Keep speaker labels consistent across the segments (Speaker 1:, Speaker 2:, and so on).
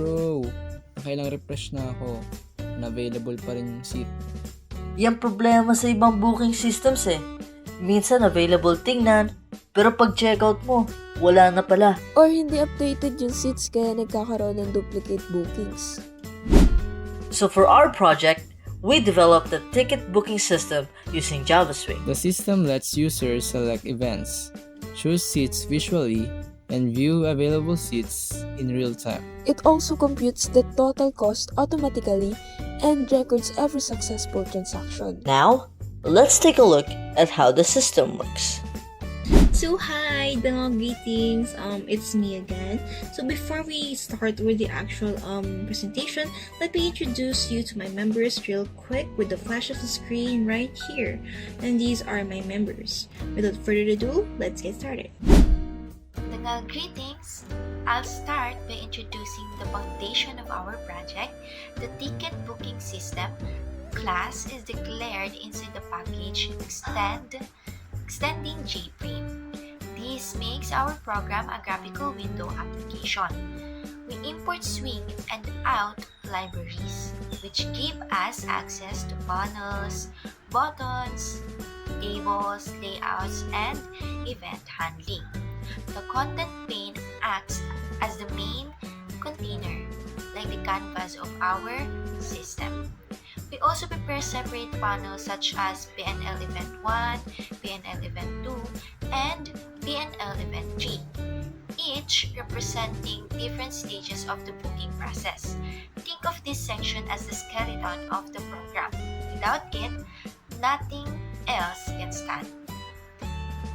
Speaker 1: Bro, nakailang refresh na ako. Unavailable pa rin yung seat.
Speaker 2: Yan problema sa ibang booking systems eh. Minsan available tingnan, pero pag checkout mo, wala na pala.
Speaker 3: Or hindi updated yung seats kaya nagkakaroon ng duplicate bookings.
Speaker 2: So for our project, we developed a ticket booking system using JavaScript.
Speaker 1: The system lets users select events, choose seats visually, and view available seats in real time.
Speaker 3: It also computes the total cost automatically and records every successful transaction.
Speaker 2: Now, let's take a look at how the system works.
Speaker 4: So hi, Dangog greetings. It's me again. So before we start with the actual presentation, let me introduce you to my members real quick with the flash of the screen right here. And these are my members. Without further ado, let's get started.
Speaker 5: Dangal greetings! I'll start by introducing the foundation of our project, the ticket booking system. Class is declared inside the package extending JFrame. This makes our program a graphical window application. We import swing and out libraries, which give us access to panels, buttons, tables, layouts, and event handling. The content pane acts as the main container, like the canvas of our system. We also prepare separate panels such as PNL Event 1, PNL Event 2, and PNL Event 3, each representing different stages of the booking process. Think of this section as the skeleton of the program. Without it, nothing else can stand.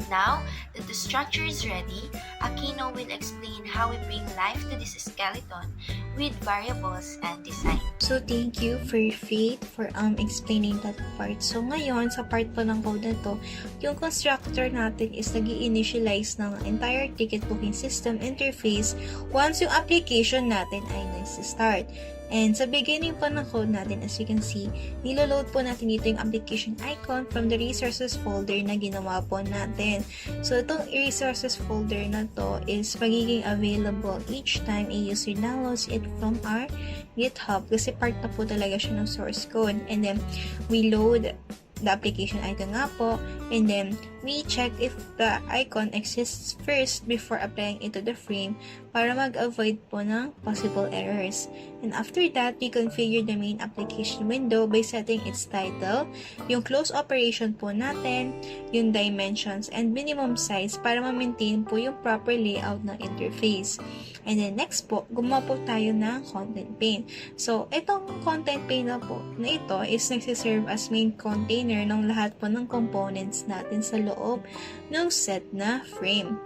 Speaker 5: Now that the structure is ready, Aquino will explain how we bring life to this skeleton with variables and design.
Speaker 4: So thank you for Faith for explaining that part. So ngayon, sa part po ng code na to, yung constructor natin is nag-i-initialize ng entire ticket booking system interface once yung application natin ay nag-start. And sa beginning po ng code natin, as you can see, niloload po natin dito yung application icon from the resources folder na ginawa po natin. So itong resources folder na to is magiging available each time a user downloads it from our GitHub kasi part na po talaga siya ng source code. And then we load the application icon nga po, and then we check if the icon exists first before applying it to the frame para mag-avoid po ng possible errors. And after that, we configure the main application window by setting its title, yung close operation po natin, yung dimensions, and minimum size para ma-maintain po yung proper layout ng interface. And then next po, gumawa po tayo ng content pane. So, itong content pane na po na ito is nagsiserve as main container ng lahat po ng components natin sa loob ng set na frame.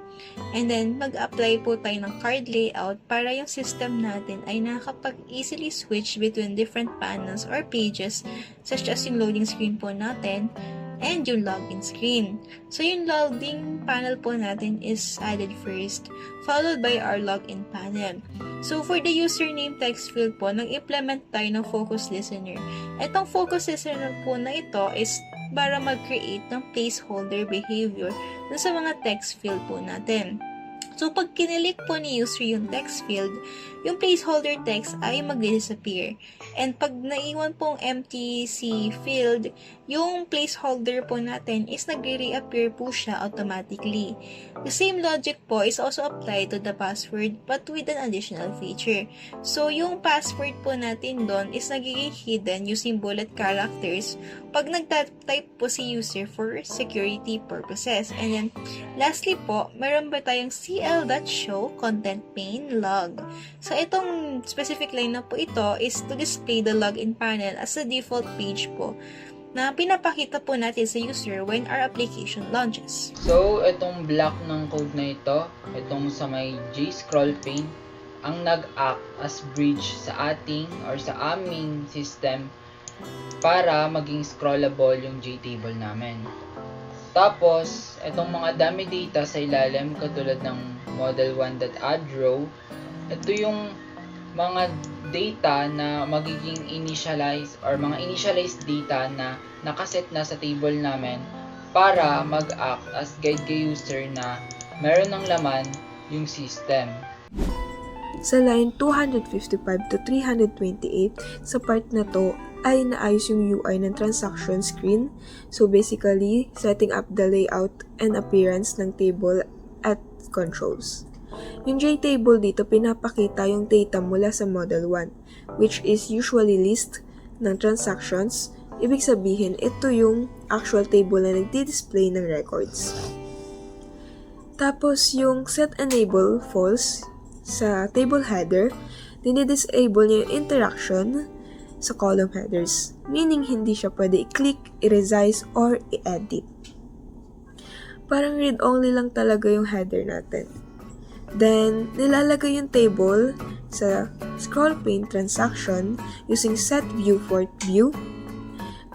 Speaker 4: And then, mag-apply po tayo ng card layout para yung system natin ay nakakapag-easily switch between different panels or pages such as yung loading screen po natin and yung login screen. So, yung loading panel po natin is added first, followed by our login panel. So, for the username text field po, nag-implement tayo ng focus listener. Itong focus listener po na ito is para mag-create ng placeholder behavior dun sa mga text field po natin. So, pag kinilik po ni user yung text field, yung placeholder text ay mag-disappear. And pag naiwan pong empty field, yung placeholder po natin is nag-reappear po siya automatically. The same logic po is also applied to the password but with an additional feature. So, yung password po natin doon is nagiging hidden using bullet characters pag nag-type po si user for security purposes. And then, lastly po, meron ba tayong cl.show content pane log. So, itong specific line na po ito is to display the login panel as a default page po na pinapakita po natin sa user when our application launches.
Speaker 6: So, itong block ng code na ito, itong sa may JScroll pane, ang nag-act as bridge sa ating or sa aming system para maging scrollable yung JTable namin. Tapos, itong mga dummy data sa ilalim katulad ng model1.addRow, ito yung mga data na magiging initialize or mga initialized data na nakaset na sa table namin para mag-act as guide kay user na meron ng laman yung system.
Speaker 3: Sa line 255 to 328, sa part na to ay naayos yung UI ng transaction screen. So basically, setting up the layout and appearance ng table at controls. Yung JTable dito, pinapakita yung data mula sa Model 1, which is usually list ng transactions. Ibig sabihin, ito yung actual table na nagdi-display ng records. Tapos, yung set enable false sa table header, dinidisable niya yung interaction sa column headers, meaning hindi siya pwede i-click, i-resize, or i-edit. Parang read-only lang talaga yung header natin. Then, nilalagay yung table sa scroll pane transaction using set view fourth view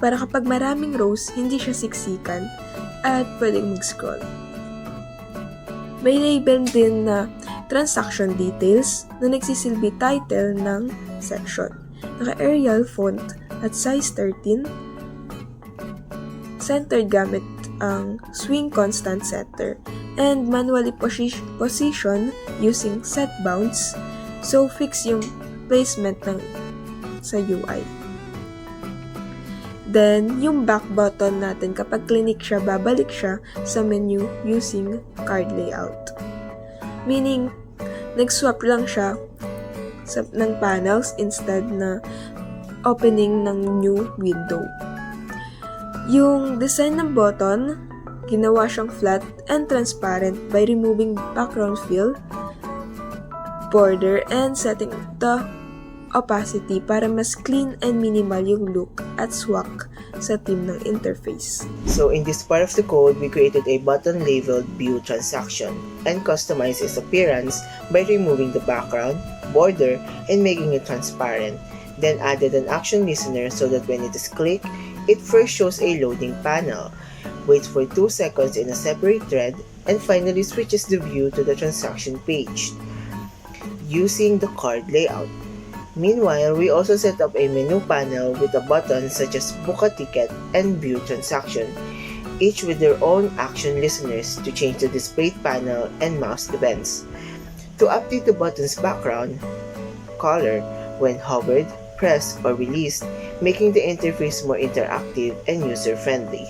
Speaker 3: para kapag maraming rows, hindi siya siksikan at pwedeng mag-scroll. May label din na transaction details na nagsisilbi title ng section. Naka-Arial font at size 13, centered gamit ang swing constant setter, and manually position using set bounds, so fix yung placement ng sa UI. Then, yung back button natin, kapag clinic siya, babalik siya sa menu using card layout. Meaning, nag-swap lang siya ng panels instead na opening ng new window. Yung design ng button, ginawa siyang flat and transparent by removing background fill, border, and setting the opacity para mas clean and minimal yung look at swag sa team ng interface.
Speaker 7: So in this part of the code, we created a button labeled view transaction and customized its appearance by removing the background, border, and making it transparent. Then added an action listener so that when it is clicked, it first shows a loading panel, waits for 2 seconds in a separate thread, and finally switches the view to the transaction page using the card layout. Meanwhile, we also set up a menu panel with a button such as Book a Ticket and View Transaction, each with their own action listeners to change the displayed panel and mouse events. To update the button's background color when hovered, pressed, or released, making the interface more interactive and user-friendly.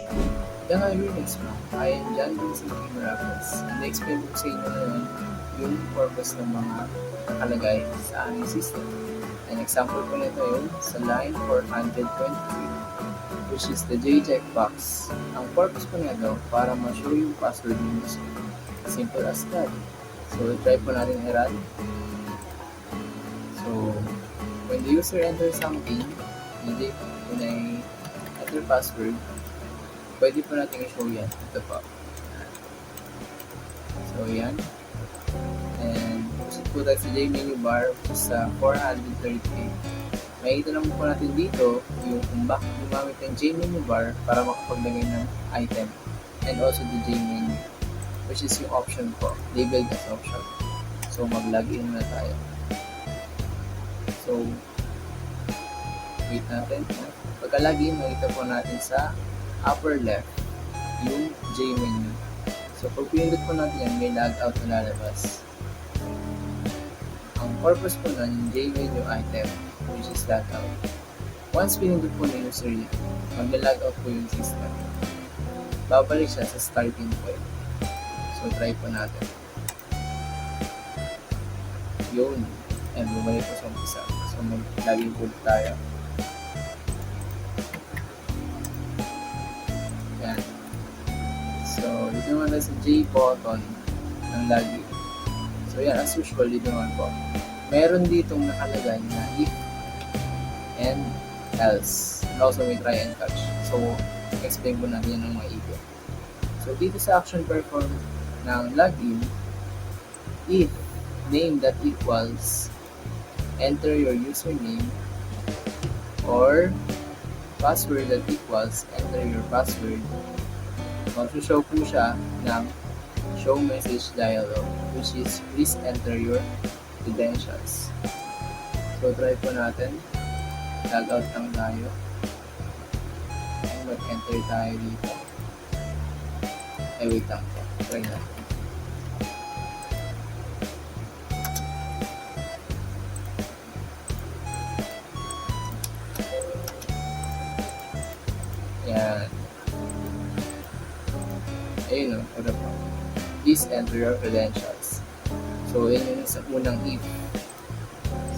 Speaker 1: Yung remix mo, I am John Vincent Miracles. Na-explain ko sa inyo ngayon yung purpose ng mga nakalagay sa aming system. An example po nito yung sa line 423, which is the JCheck box. Ang purpose po nito para ma-show yung password ng user. Simple as that. So, try po natin i-run. So, when the user enters something, hindi po na enter password, pwede po natin i-show yan. Ito po. So, yan. And, proceed po tayo sa J-menu bar, which is sa 438. Makikita naman po natin dito yung kung bakit gumamit ng J-menu bar para makapaglagay ng item. And also the J-menu, which is yung option po, labeled as option. So, mag-login na tayo. So, wait natin. Pagka-login, makita po natin sa upper left yung J-menu. So, pag pinindot po natin yan, may logout na lalabas. Ang purpose po nun, yung J-menu item, which is logout. Once pinindot po na user yan, mag-logout po yung system. Babalik siya sa starting point. So, try po natin. Yun. And bumalik po sa umpisa. So, mag-login po tayo. Yan. So, dito naman tayo sa J button ng login. So, yan. As usual, dito naman po. Meron ditong nakalagay na if and else. And also, may try and catch. So, explain po natin yan ng maigi. So, dito sa action perform ng login, if name that equals enter your username or password that equals enter your password, mag-show po siya ng show message dialog, which is please enter your credentials. So, try po natin. Logout lang tayo. And mag-enter tayo dito. Wait lang po. Try natin. Ayun o, ano po. Please enter your credentials. So, yun yung sa unang if.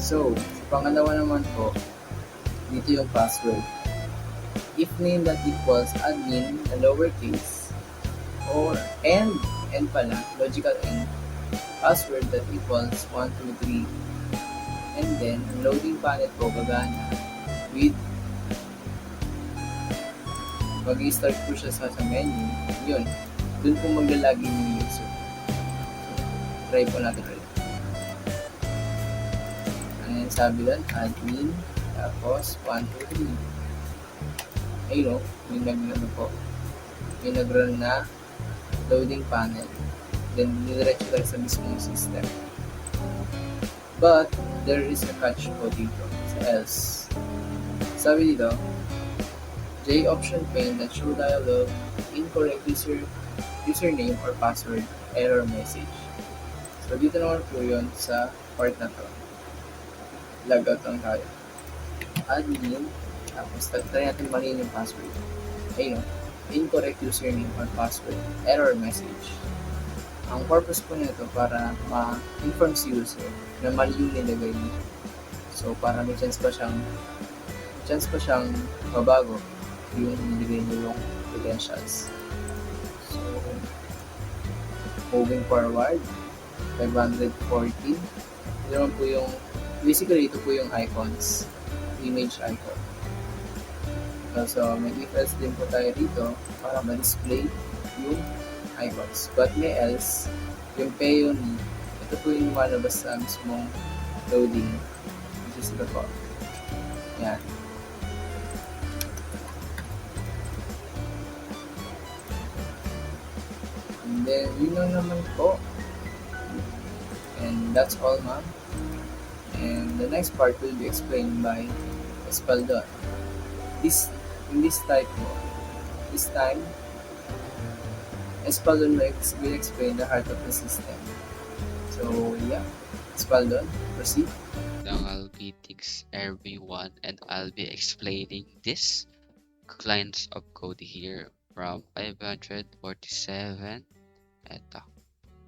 Speaker 1: So, sa pangalawa naman po, dito yung password. If name that equals admin na lowercase or and pala, logical end, password that equals 123, and then loading panel po gagana with mag-start po siya sa menu, yun, dun po maglalagin yung user. So, try po natin ulit. Ayan, sabi doon, admin, tapos 123. Ayun o, may nag-run na loading panel. Then, nidiretso tayo sa mismong system. But, there is a catch po dito sa else. Sabi dito, J option pane that show dialog, incorrect username or password, error message. So, dito naman po yun sa part na to. Logout lang tayo. Admin, tapos try natin maliin yung password. Ayun, incorrect username or password, error message. Ang purpose po nito para ma-inform si user na mali yung nilagay niya. So, para may chance pa siyang mabago yung nilagay niya yung credentials. So, moving forward, 514. Ito naman po yung, basically ito po yung icons, image icon. So, may if-else din po tayo dito para ma-display yung icons. But may else, yung peony, ito po yung malabas sa mismong loading, which is ito po. Yan. And then, yun lang naman po. And that's all, ma'am. And the next part will be explained by Espaldon. In this time, Espaldon will explain the heart of the system. So, yeah. Espaldon, proceed.
Speaker 8: I'll be everyone and I'll be explaining this lines of code here from 547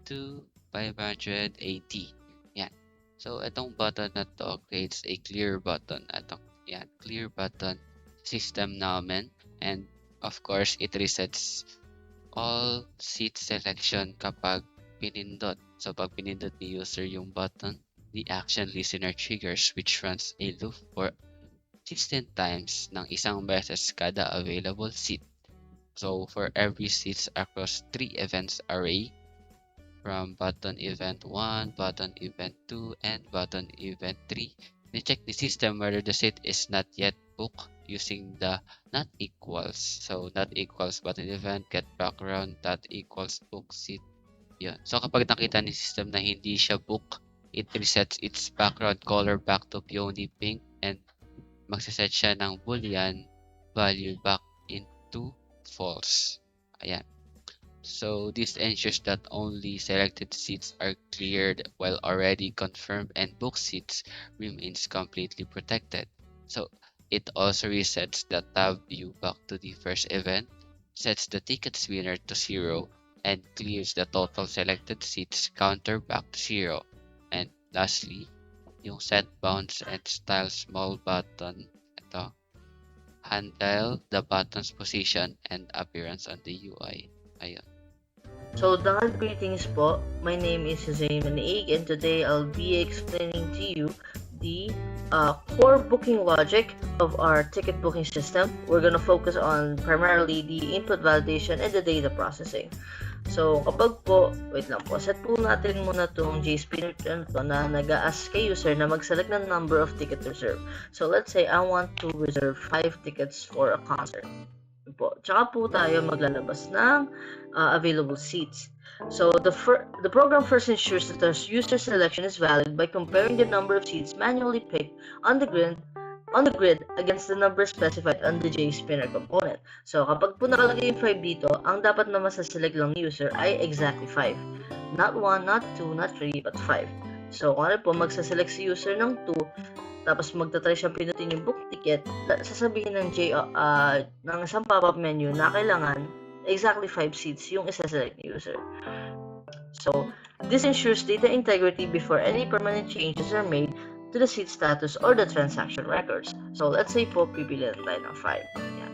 Speaker 8: to 580. Yan. So, itong button na to creates a clear button. Yan, clear button system namin. And of course, it resets all seat selection kapag pinindot. So, pag pinindot ni user yung button, the action listener triggers which runs a loop for 16 times ng isang beses kada available seat. So, for every seats across 3 events array, from button event 1, button event 2, and button event 3, ni-check the system whether the seat is not yet booked using the not equals. So, not equals button event, get background, that equals book seat. Yun. So, kapag nakita ni system na hindi siya book, it resets its background color back to peony pink and magsiset siya ng boolean value back into false. Ayan. So, this ensures that only selected seats are cleared while already confirmed and booked seats remains completely protected. So, it also resets the tab view back to the first event, sets the tickets winner to 0, and clears the total selected seats counter back to 0. And lastly, yung set bounds and style small button, ito, handle the button's position and appearance on the UI. Ayun.
Speaker 2: So, dahil greetings po, my name is Zain Manaig and today I'll be explaining to you the core booking logic of our ticket booking system. We're gonna focus on primarily the input validation and the data processing. So, kapag po, wait lang po, set po natin muna itong JSpinner na nag-a-ask kay user na mag-select ng number of ticket reserve. So, let's say I want to reserve 5 tickets for a concert. Po. Tsaka po tayo maglalabas ng available seats. So, the program first ensures that the user selection is valid by comparing the number of seats manually picked on the grid against the number specified on the JSpinner component. So, kapag po nakalagay yung 5 dito, ang dapat na masaselect lang ni user ay exactly 5. Not 1, not 2, not 3, but 5. So, kung ano po, magsaselect si user ng 2, tapos magtatry siyang pinutin yung book ticket, sasabihin ng ng isang pop-up menu na kailangan exactly 5 seats yung isa-select ni user. So, this ensures data integrity before any permanent changes are made to the seat status or the transaction records. So, let's say po, pipili na tayo ng 5. Yan.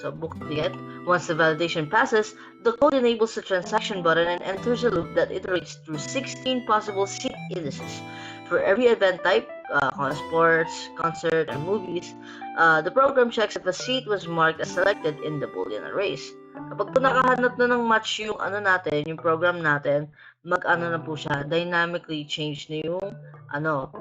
Speaker 2: So, book ticket. Once the validation passes, the code enables the transaction button and enters a loop that iterates through 16 possible seat indices. For every event type, sports, concert, and movies, the program checks if a seat was marked as selected in the Boolean arrays. Kapag po nakahanap na ng match yung yung program natin, mag-ano na po siya, dynamically change na yung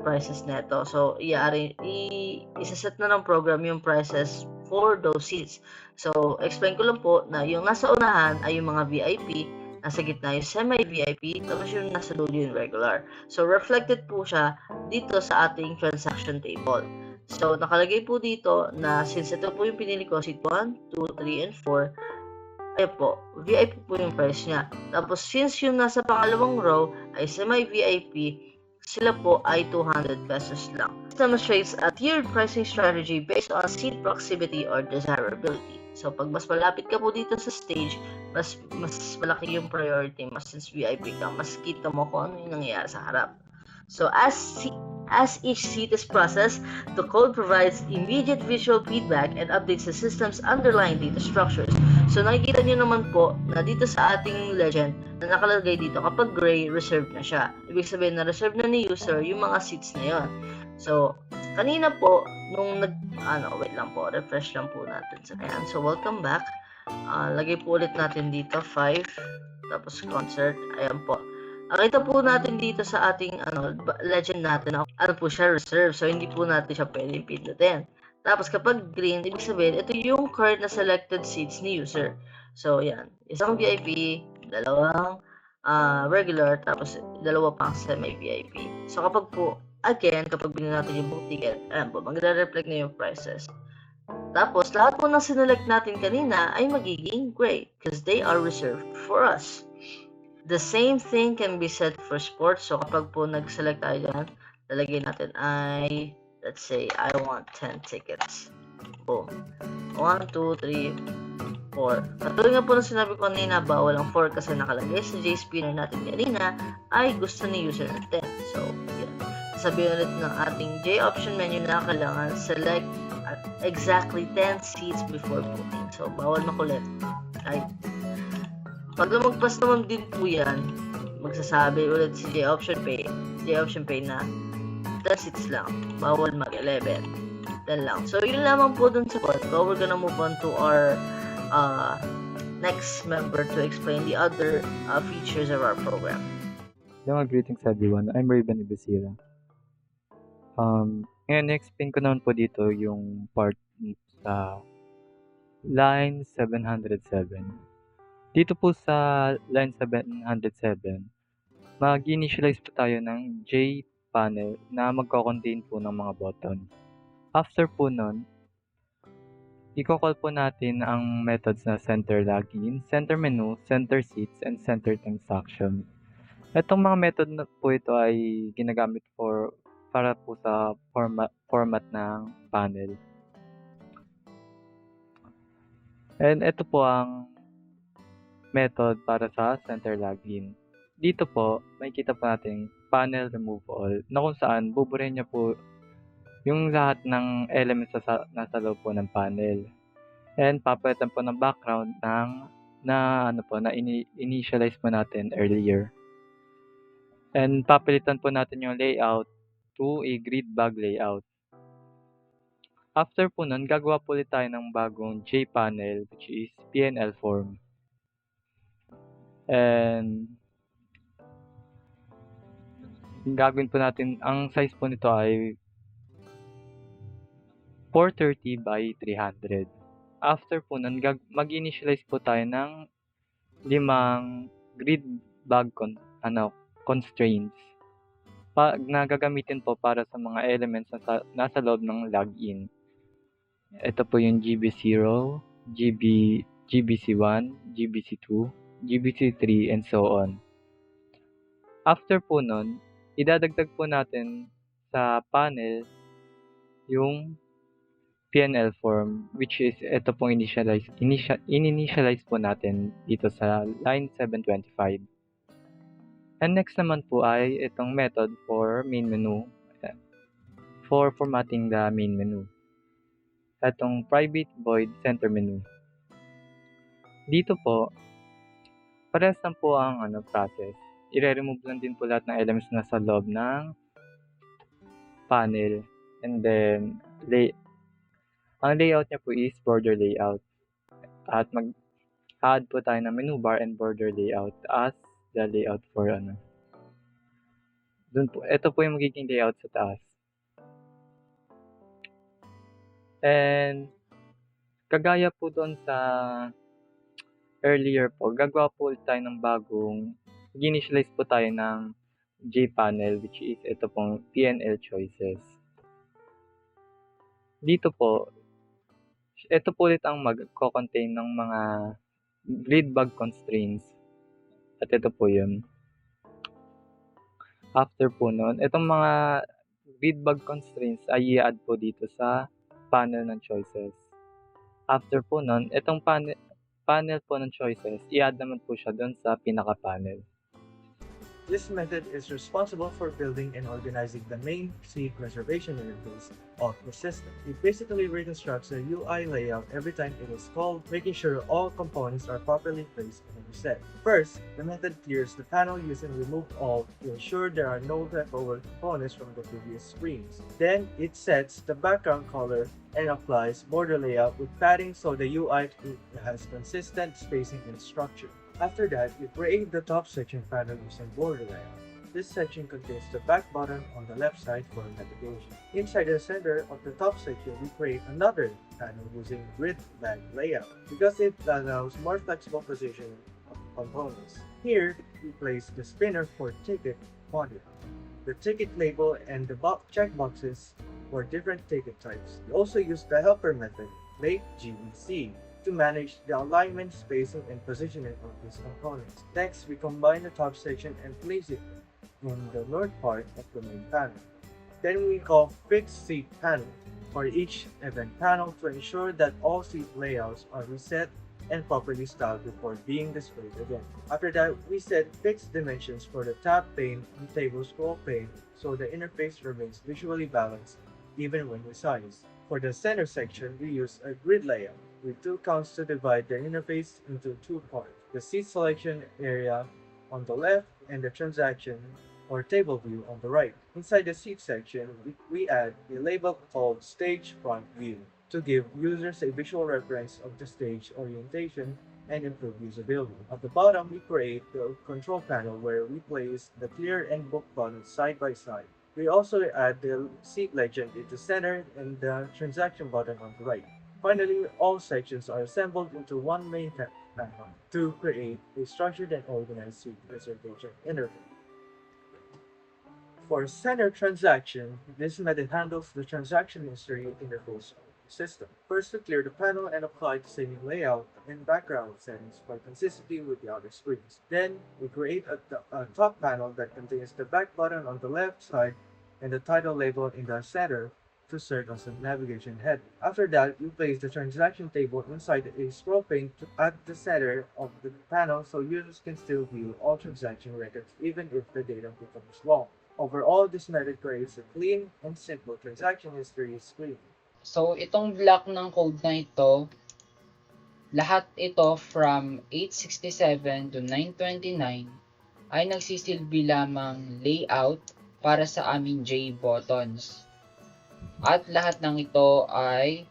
Speaker 2: prices neto. So, isa-set na ng program yung prices for those seats. So, explain ko lang po na yung nasa unahan ay yung mga VIP, nasa gitna yung semi-VIP, tapos yung nasa dulo yung regular. So, reflected po siya dito sa ating transaction table. So, nakalagay po dito na since ito po yung pinili ko, seat 1, 2, 3, and 4, ayun po, VIP po yung price niya. Tapos, since yung nasa pangalawang row ay semi-VIP, sila po ay 200 pesos lang. This demonstrates a tiered pricing strategy based on seat proximity or desirability. So, pag mas malapit ka po dito sa stage, mas malaki yung priority mo since VIP ka, mas kita mo kung ano yung nangyayari sa harap. So, as each seat is processed, the code provides immediate visual feedback and updates the system's underlying data structures. So, nakikita nyo naman po na dito sa ating legend na nakalagay dito, kapag gray, reserved na siya. Ibig sabihin na reserved na ni user yung mga seats na yon. So, kanina po, nung wait lang po, refresh lang po natin. Ayan, so welcome back. Lagay po ulit natin dito, 5, tapos concert, ayan po. Nakita po natin dito sa ating legend natin, po siya, reserve. So, hindi po natin siya pwedeng pindutin. Tapos, kapag green, ibig sabihin, ito yung current na selected seats ni user. So, yan. Isang VIP, dalawang regular, tapos dalawa pang semi-VIP. So, kapag binili natin yung book ticket, ayan po, magre-reflect na yung prices. Tapos, lahat po ng sinelect natin kanina ay magiging gray because they are reserved for us. The same thing can be said for sports. So, kapag po nag-select tayo dyan, lalagay natin ay, let's say, I want 10 tickets. Boom. 1, 2, 3, 4. Katulad nga po na sinabi ko kanina, bawal ang 4 kasi nakalagay sa JSpinner natin kanina ay gusto ni user ng 10. So, yun. Sabihin ulit ng ating J option menu na kailangan select exactly 10 seats before booking. So, bawal makulit. Right? Pag lumagpas naman din po yan, magsasabi ulit si J option pay na 10 seats lang. Bawal mag-11. 10 lang. So, yun lamang po dun sa part. So, we're gonna move on to our next member to explain the other features of our program.
Speaker 9: Hello, greetings everyone. I'm Raven Ibasira. Ngayon, explain ko naman po dito yung part sa line 707. Dito po sa line 707, mag-initialize po tayo ng JPanel na magko-contain po ng mga button. After po nun, i-call po natin ang methods na center login, center menu, center seats, and center transaction. Itong mga method na po ito ay ginagamit para po sa format ng panel. And ito po ang method para sa center login. Dito po, makikita po natin panel remove all na kung saan buburin niya po yung lahat ng elements na nasa loob po ng panel. And papalitan po ng background na initialize po natin earlier. And papalitan po natin yung layout to a grid bag layout. After po nun, gagawa po ulit tayo ng bagong JPanel which is PNL form. And gagawin po natin, ang size po nito ay 430 by 300. After po nun, mag-initialize po tayo ng 5 grid bag constraints na gagamitin po para sa mga elements na nasa loob ng login. Ito po yung GB0, GBC1, GBC2, GBC3, and so on. After po nun, idadagdag po natin sa panel yung PNL form, which is ito pong in-initialize po natin dito sa line 725. And next naman po ay itong method for main menu, for formatting the main menu. Itong private void center menu. Dito po, parehas lang po ang process. I-remove lang din po lahat ng elements na sa loob ng panel. And then, ang layout niya po is border layout. At mag-add po tayo ng menu bar and border layout as the layout for Dun po, ito po yung magiging layout sa taas. And kagaya po doon sa earlier po, gagawa po ulit tayo ng bagong, initialize po tayo ng JPanel, which is ito pong PNL choices. Dito po, ito po ulit ang mag-contain ng mga grid bag constraints. At ito po yun. After po nun, itong mga grid bag constraints ay i-add po dito sa panel ng choices. After po nun, itong panel po ng choices, i-add naman po siya dun sa pinaka-panel.
Speaker 10: This method is responsible for building and organizing the main seat reservation interface of the system. It basically reconstructs the UI layout every time it is called, making sure all components are properly placed and reset. First, the method clears the panel using remove all to ensure there are no leftover components from the previous screens. Then, it sets the background color and applies border layout with padding so the UI has consistent spacing and structure. After that, we create the top section panel using border layout. This section contains the back button on the left side for navigation. Inside the center of the top section, we create another panel using grid bag layout because it allows more flexible positioning of components. Here, we place the spinner for ticket quantity, the ticket label, and the checkboxes for different ticket types. We also use the helper method, make GEC, to manage the alignment, spacing, and positioning of these components. Next, we combine the top section and place it in the north part of the main panel. Then we call fixed seat panel for each event panel to ensure that all seat layouts are reset and properly styled before being displayed again. After that, we set fixed dimensions for the tab pane and table scroll pane so the interface remains visually balanced even when resized. For the center section, we use a grid layout with two counts to divide the interface into two parts, the seat selection area on the left and the transaction or table view on the right. Inside the seat section, we add a label called Stage Front View to give users a visual reference of the stage orientation and improve usability. At the bottom, we create the control panel where we place the clear and book buttons side by side. We also add the seat legend in the center and the transaction button on the right. Finally, all sections are assembled into one main panel to create a structured and organized seat reservation interface. For center transaction, this method handles the transaction history interface of the system. First, we clear the panel and apply the same layout and background settings for consistency with the other screens. Then, we create a top panel that contains the back button on the left side and the title label in the center to serve as a navigation head. After that, we place the transaction table inside a scroll pane at the center of the panel so users can still view all transaction records even if the data becomes long. Overall, this method creates a clean and simple transaction history screen.
Speaker 6: So, itong block ng code na ito, lahat ito from 867 to 929 ay nagsisilbi lamang layout para sa aming J buttons. At lahat ng ito ay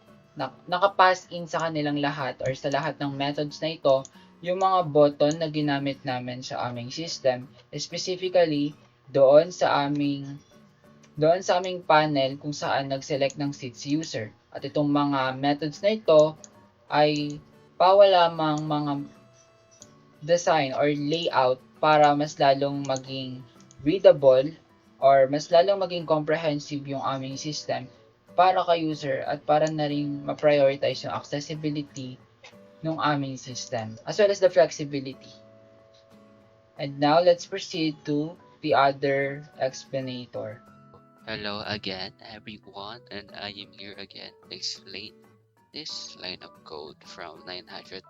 Speaker 6: nakapass in sa kanilang lahat or sa lahat ng methods na ito yung mga button na ginamit namin sa aming system, specifically doon sa aming panel kung saan nag-select ng seats user. At itong mga methods na ito ay pawa lamang mga design or layout para mas lalong maging readable or mas lalong maging comprehensive yung aming system para kay user at para na rin ma-prioritize yung accessibility ng aming system as well as the flexibility. And now let's proceed to the other explanator.
Speaker 8: Hello again, everyone, and I am here again to explain this line of code from 944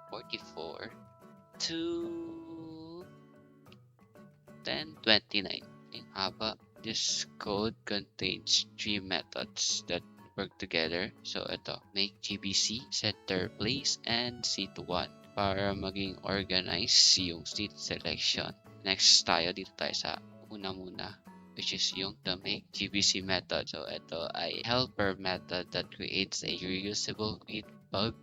Speaker 8: to 1029. Ang haba. This code contains three methods that work together. So ito, make GBC, center place, and seat 1 para maging organized yung seat selection. Next dito tayo sa una muna, which is yung the make GBC method. So ito ay helper method that creates a reusable with bug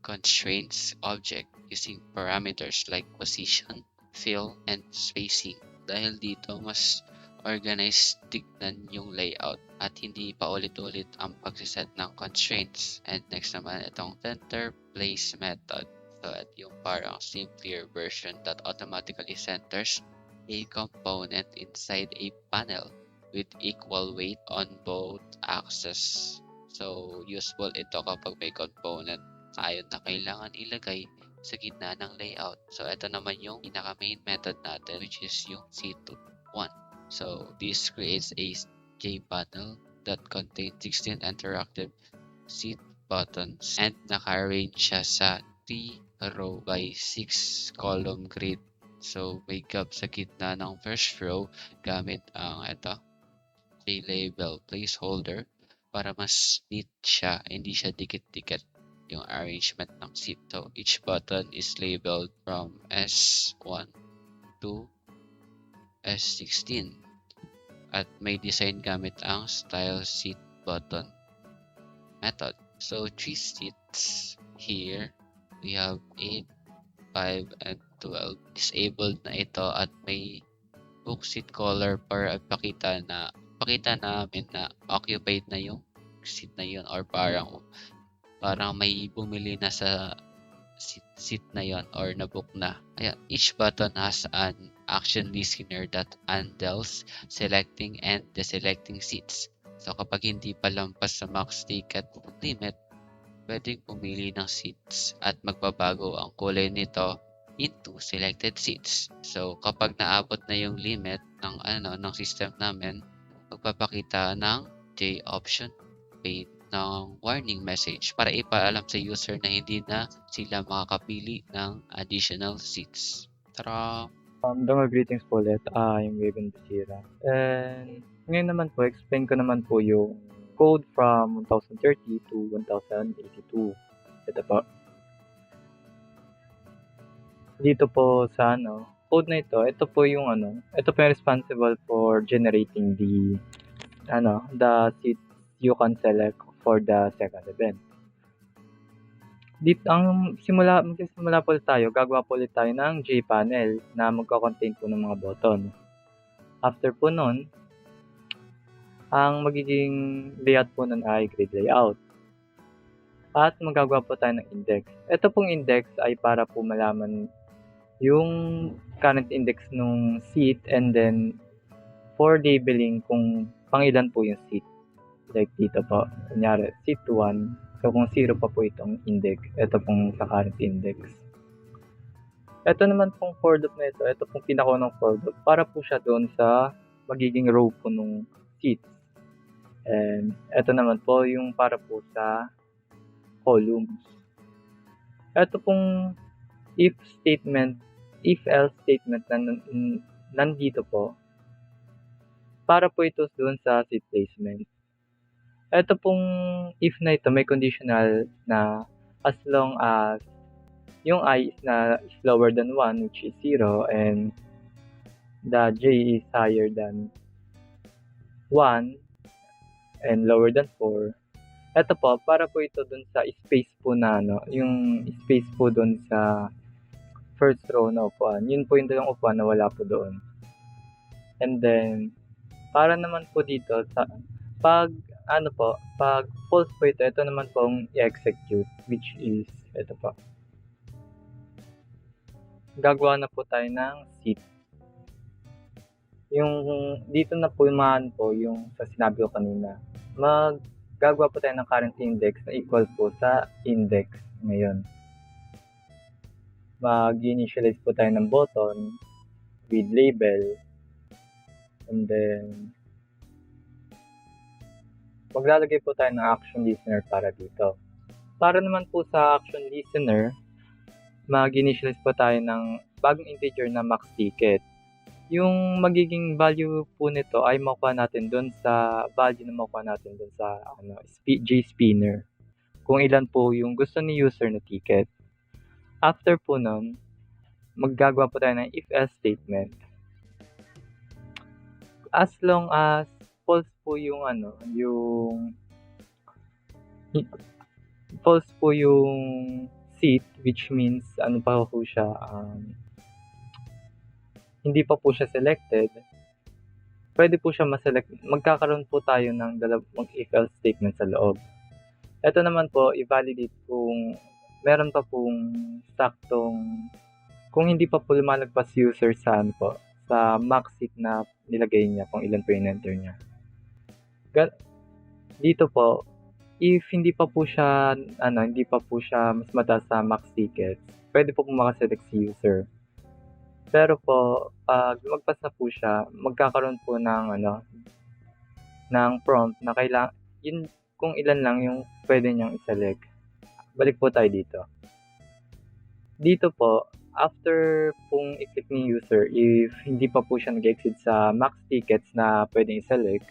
Speaker 8: constraints object using parameters like position, fill, and spacing. Dahil dito mas organized tignan yung layout at hindi pa ulit-ulit ang pagsiset ng constraints. And next naman itong center place method. So ito yung parang simpler version that automatically centers a component inside a panel with equal weight on both axes. So useful ito kapag may component tayo na kailangan ilagay sa gitna ng layout. So ito naman yung pinaka main method natin, which is yung C1. So this creates a JPanel that contains 16 interactive seat buttons and naka-arrange siya sa 3 row by 6 column grid. So may gap sa gitna ng first row gamit ang J-label placeholder para mas neat siya, hindi siya dikit-dikit yung arrangement ng seat. So each button is labeled from S1 to S16 at may design gamit ang style seat button method. So 3 seats here, we have 8, 5, and 12. Disabled na ito at may book seat color para pakita namin na occupied na yung seat na yun, or parang may bumili na sa seat na yon or nabook na. Ayan, each button has an action listener that handles selecting and deselecting seats. So kapag hindi pa lampas sa max ticket limit, pwedeng pumili ng seats at magbabago ang kulay nito into selected seats. So kapag naabot na yung limit ng system namin, magpapakita ng J option pane ng warning message para ipaalam sa user na hindi na sila makakapili ng additional seats. Tara!
Speaker 9: Greetings po ulit. I'm Raven Basira. And ngayon naman po, explain ko naman po yung code from 1030 to 1082. Ito po. Dito po sa code na ito po yung ito po yung responsible for generating the seats you can select for the second event. Dito magsisimula po tayo, gagawa po ulit tayo ng JPanel na magko-contain po ng mga button. After po nun, ang magiging layout po nun ay grid layout. At magagawa po tayo ng index. Ito pong index ay para po malaman yung current index ng seat, and then for labeling kung pangilan po yung seat. Like dito po, kunyari seat 1, so kung 0 pa po itong index, ito pong sa current index. Ito naman pong for loop na ito pong pinakaunang for loop para po siya doon sa magiging row po ng seats. And ito naman po yung para po sa columns. Ito pong if else statement na nandito po, para po ito doon sa seat placement. Ito pong if na ito may conditional na as long as yung I is lower than 1, which is 0, and the J is higher than 1 and lower than 4. Ito po, para po ito dun sa space po na yung space po dun sa first row na upuan. Yun po yung dalawang upuan na wala po doon. And then, para naman po dito, pag false po ito naman pong i-execute, which is ito po. Gagawa na po tayo ng seat. Yung dito na po yung sa sinabi ko kanina. Gagawa po tayo ng current index na equal po sa index ngayon. Mag-initialize po tayo ng button with label, and then maglalagay po tayo ng action listener para dito. Para naman po sa action listener, mag-initialize po tayo ng bagong integer na max ticket. Yung magiging value po nito ay makuha natin doon sa value na makuha natin doon sa JSpinner. Kung ilan po yung gusto ni user na ticket. After po nun, maggagawa po tayo ng if-else statement. As long as false po yung false po yung seat, which means hindi pa po siya selected, pwede po siya ma-select. Magkakaroon po tayo ng dalawang if-else statement sa loob. Ito naman po, i-validate kung meron pa pong saktong, kung hindi pa po lumalagpas user sa sa max seat na nilagay niya, kung ilan po yung enter niya. Dito po, if hindi pa po siya mas mataas sa max tickets, pwede po makaselect si user. Pero po, pag lumagpas na po siya, magkakaroon po ng prompt na kung ilan lang yung pwede niyang iselect. Balik po tayo dito. Dito po, after pong i-click ni user, if hindi pa po siya nag-exceed sa max tickets na pwedeng i-select,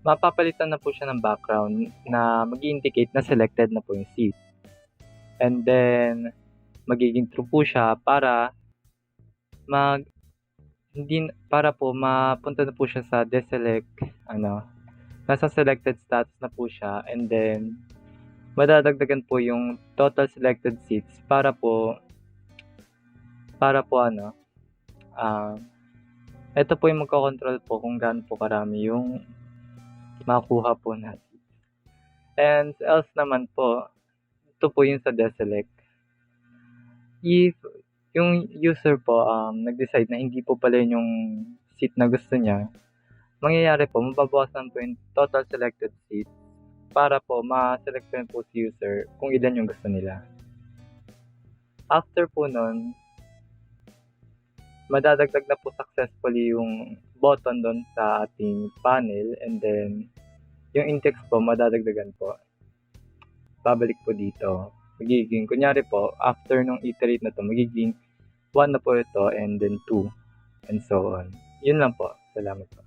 Speaker 9: mapapalitan na po siya ng background na mag-indicate na selected na po yung seat. And then, magiging true po siya para mapunta na po siya sa deselect, nasa selected status na po siya, and then madadagdagan po yung total selected seats para po ito po yung magkocontrol po kung gaano po karami yung makuha po natin. And else naman po, ito po yung sa deselect. If yung user po nag-decide na hindi po pala yung seat na gusto niya, mangyayari po, mababawasan po yung total selected seat para po ma-select po si user kung ilan yung gusto nila. After po nun, madadagdag na po successfully yung button doon sa ating panel, and then yung index po madadagdagan po. Babalik po dito. Magiging, kunyari po, after nung iterate na to, magiging 1 na po ito, and then 2, and so on. Yun lang po. Salamat po.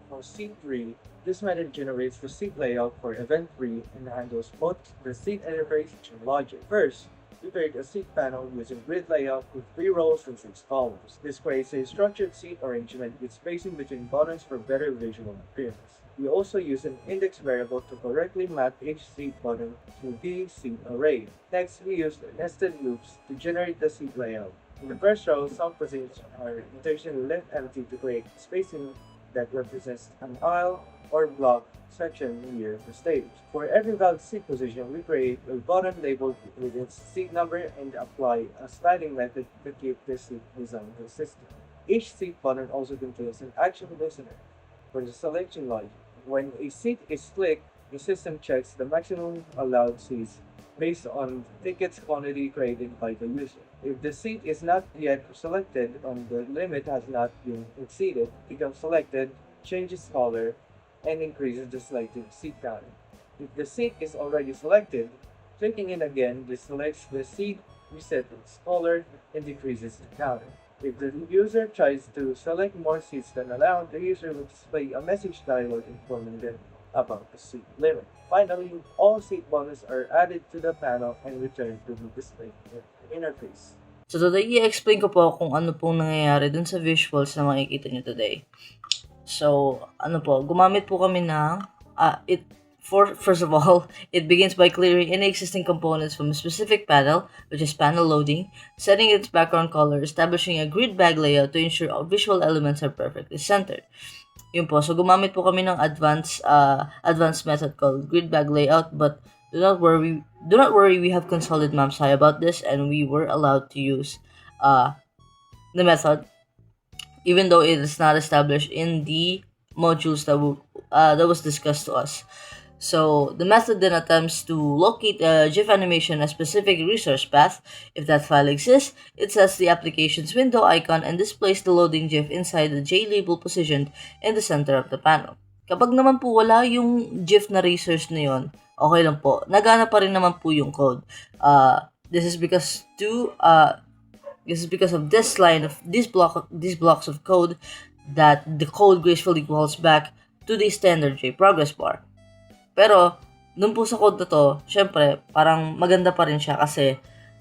Speaker 10: For seat 3, this method generates the seat layout for event 3 and handles both the seat interface and logic. First, we create a seat panel using grid layout with 3 rows and 6 columns. This creates a structured seat arrangement with spacing between buttons for better visual appearance. We also use an index variable to correctly map each seat button to the seat array. Next, we use nested loops to generate the seat layout. In the first row, some positions are intentionally left empty to create spacing that represents an aisle or block section near the stage. For every valid seat position, we create a button labeled with its seat number and apply a sliding method to keep the seat design consistent. Each seat button also contains an action listener for the selection logic. When a seat is clicked, the system checks the maximum allowed seats based on tickets quantity created by the user. If the seat is not yet selected and the limit has not been exceeded, it becomes selected, changes color, and increases the selected seat counter. If the seat is already selected, clicking it again deselects the seat, resets its color, and decreases the counter. If the user tries to select more seats than allowed, the user will display a message dialog informing them about the seat limit. Finally, all seat buttons are added to the panel and returned to the display interface.
Speaker 2: So today, i-explain ko po kung ano pong nangyayari dun sa visuals na makikita nyo today. So, gumamit po kami ng, first of all, it begins by clearing any existing components from a specific panel, which is panel loading, setting its background color, establishing a grid bag layout to ensure all visual elements are perfectly centered. Yun po. So, gumamit po kami ng advanced method called grid bag layout, but do not worry, we have consulted Ma'am Sai about this, and we were allowed to use the method, even though it is not established in the modules that was discussed to us. So the method then attempts to locate a GIF animation a specific resource path. If that file exists, it sets the application's window icon and displays the loading GIF inside the J label positioned in the center of the panel. Kapag naman po wala yung GIF na resource na yun, okay lang po. Nagana pa rin naman po yung code. This is because of this line of these blocks of code that the code gracefully calls back to the standard J progress bar. Pero, dun po sa code na to, syempre, parang maganda pa rin siya kasi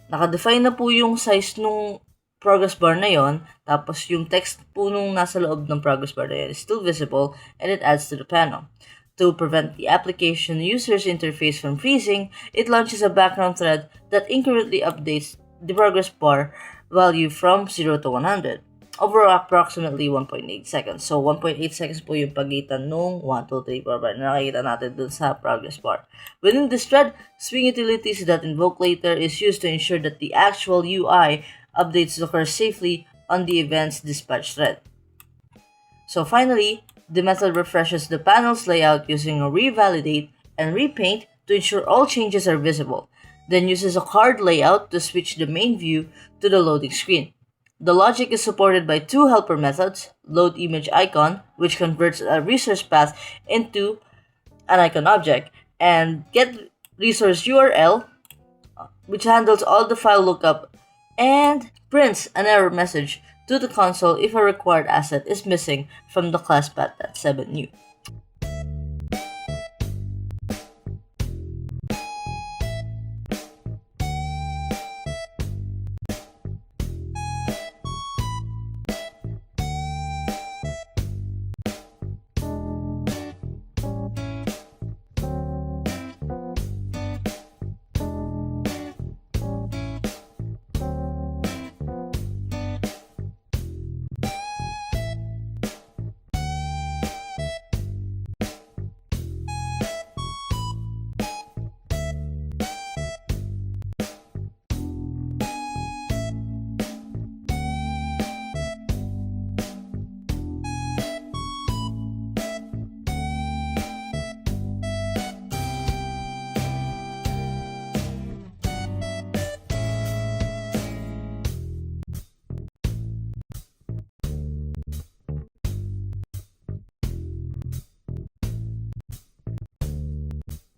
Speaker 2: nakadefine na po yung size nung progress bar na yon, tapos yung text po nung nasa loob ng progress bar na yun is still visible and it adds to the panel. To prevent the application user's interface from freezing, it launches a background thread that incrementally updates the progress bar value from 0 to 100 over approximately 1.8 seconds. So, 1.8 seconds po yung pagitan nung 1, 2, 3, 4 na nakikita natin dun sa progress bar. Within this thread, swing utilities that invoke later is used to ensure that the actual UI updates occur safely on the event's dispatch thread. So finally, the method refreshes the panel's layout using a revalidate and repaint to ensure all changes are visible, then uses a card layout to switch the main view to the loading screen. The logic is supported by two helper methods, load image icon, which converts a resource path into an icon object, and get resource URL, which handles all the file lookup and prints an error message to the console if a required asset is missing from the class path.7 new.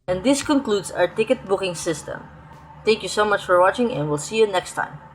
Speaker 2: And this concludes our ticket booking system. Thank you so much for watching and we'll see you next time.